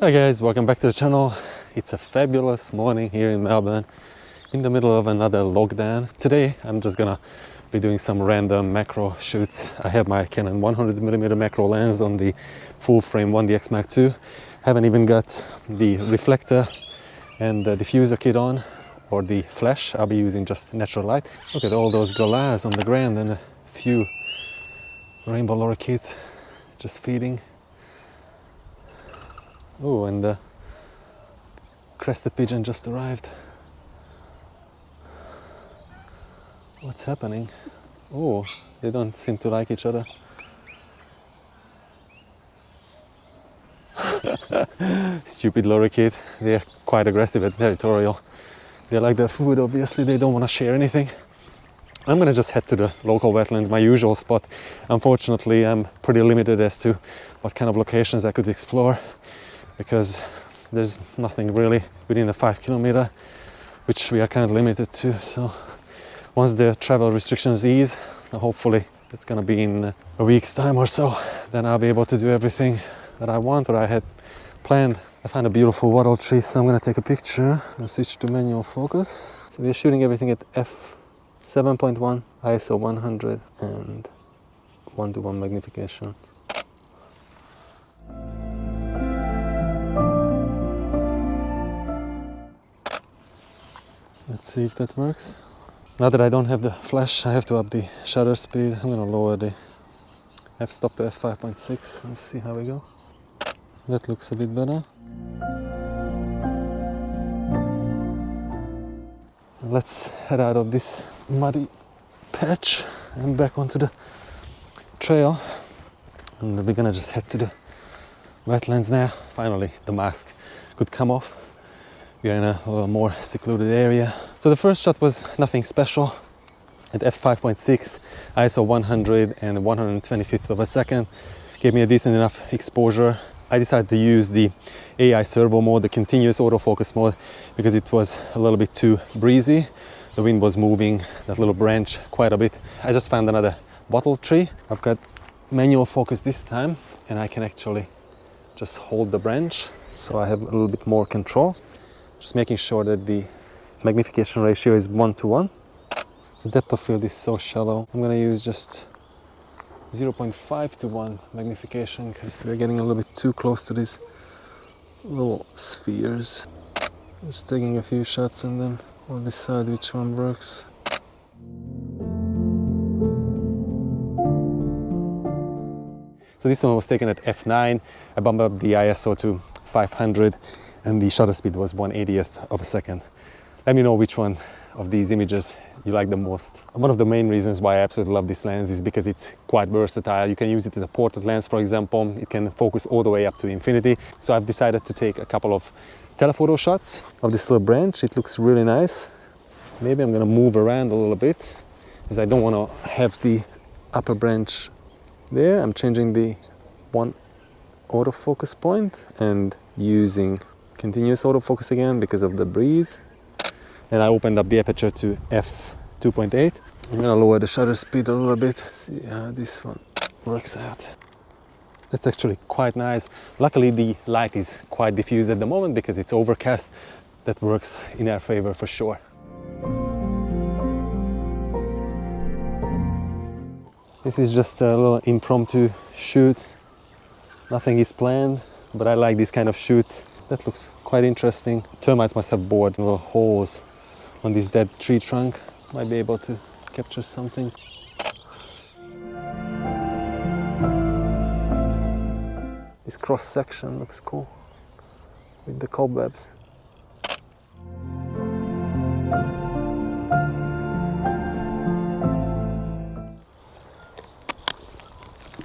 Hi guys, welcome back to the channel. It's a fabulous morning here in Melbourne, in the middle of another lockdown. Today I'm just gonna be doing some random macro shoots. I have my Canon 100mm macro lens on the full frame 1DX Mark II. Haven't even got the reflector and the diffuser kit on, or the flash. I'll be using just natural light. Look at all those galahs on the ground and a few rainbow lorikeets just feeding. Oh, and the crested pigeon just arrived. What's happening? Oh, they don't seem to like each other. Stupid lorikeet. They're quite aggressive and territorial. They like their food, obviously. They don't want to share anything. I'm gonna just head to the local wetlands, my usual spot. Unfortunately, I'm pretty limited as to what kind of locations I could explore, because there's nothing really within the 5 kilometer, which we are kind of limited to. So once the travel restrictions ease, hopefully it's gonna be in a week's time or so, then I'll be able to do everything that I want or I had planned. I found a beautiful wattle tree, so I'm gonna take a picture and switch to manual focus. So we're shooting everything at f7.1, ISO 100 and 1:1 magnification. Let's see if that works. Now that I don't have the flash, I have to up the shutter speed. I'm gonna lower the f-stop to f5.6 and see how we go. That looks a bit better. Let's head out of this muddy patch and back onto the trail. And we're gonna just head to the wetlands now. Finally, the mask could come off. We are in a little more secluded area. So the first shot was nothing special. At f5.6, ISO 100 and 125th of a second. Gave me a decent enough exposure. I decided to use the AI servo mode, the continuous autofocus mode, because it was a little bit too breezy. The wind was moving that little branch quite a bit. I just found another Wattle tree. I've got manual focus this time, and I can actually just hold the branch, so I have a little bit more control. Just making sure that the magnification ratio is 1:1. The depth of field is so shallow. I'm gonna use just 0.5:1 magnification, because we're getting a little bit too close to these little spheres. Just taking a few shots and then we'll decide which one works. So this one was taken at f9. I bumped up the ISO to 500 and the shutter speed was 1/80th of a second. Let me know which one of these images you like the most. One of the main reasons why I absolutely love this lens is because it's quite versatile. You can use it as a portrait lens, for example. It can focus all the way up to infinity. So I've decided to take a couple of telephoto shots of this little branch. It looks really nice. Maybe I'm gonna move around a little bit, because I don't want to have the upper branch there. I'm changing the one autofocus point and using continuous autofocus again because of the breeze. And I opened up the aperture to f2.8. I'm gonna lower the shutter speed a little bit, see how this one works out. That's actually quite nice. Luckily the light is quite diffused at the moment because it's overcast. That works in our favor for sure. This is just a little impromptu shoot. Nothing is planned, but I like these kind of shoots. That looks quite interesting. Termites must have bored little holes on this dead tree trunk. Might be able to capture something. This cross section looks cool with the cobwebs.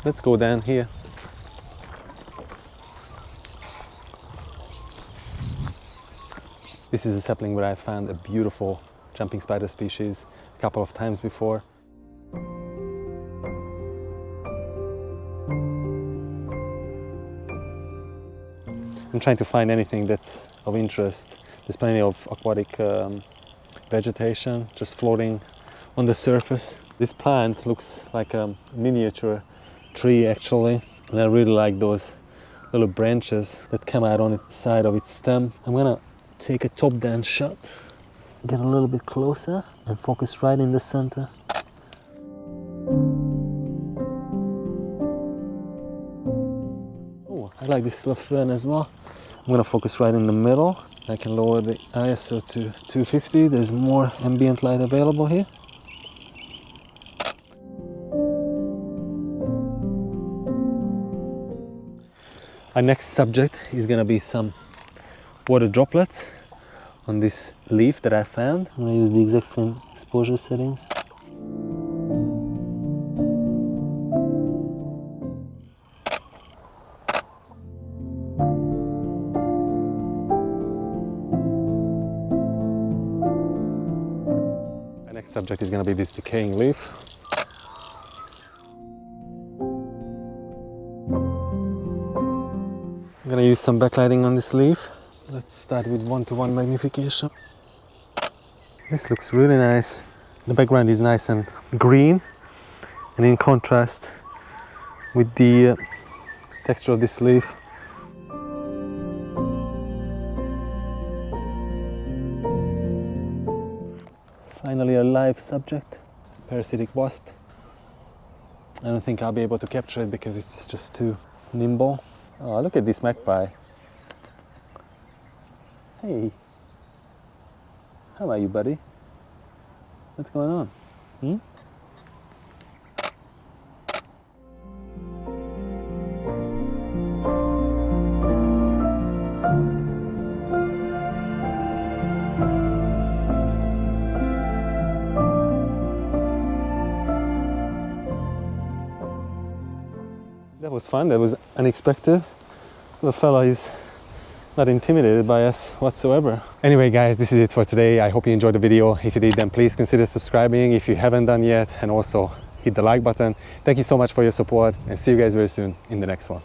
Let's go down here. This is a sapling where I found a beautiful jumping spider species a couple of times before. I'm trying to find anything that's of interest. There's plenty of aquatic vegetation just floating on the surface. This plant looks like a miniature tree actually, and I really like those little branches that come out on the side of its stem. I'm gonna take a top-down shot, get a little bit closer and focus right in the center. Oh, I like this little fern as well. I'm gonna focus right in the middle. I can lower the ISO to 250. There's more ambient light available here. Our next subject is gonna be some water droplets on this leaf that I found. I'm gonna use the exact same exposure settings. Our next subject is gonna be this decaying leaf. I'm gonna use some backlighting on this leaf. Let's start with 1:1 magnification. This looks really nice. The background is nice and green, and in contrast with the texture of this leaf. Finally, a live subject, parasitic wasp. I don't think I'll be able to capture it because it's just too nimble. Oh, look at this magpie. Hey, how are you, buddy? What's going on? That was fun, that was unexpected. The fella is not intimidated by us whatsoever. Anyway guys, this is it for today. I hope you enjoyed the video. If you did, then please consider subscribing if you haven't done yet, and also hit the like button. Thank you so much for your support, and see you guys very soon in the next one.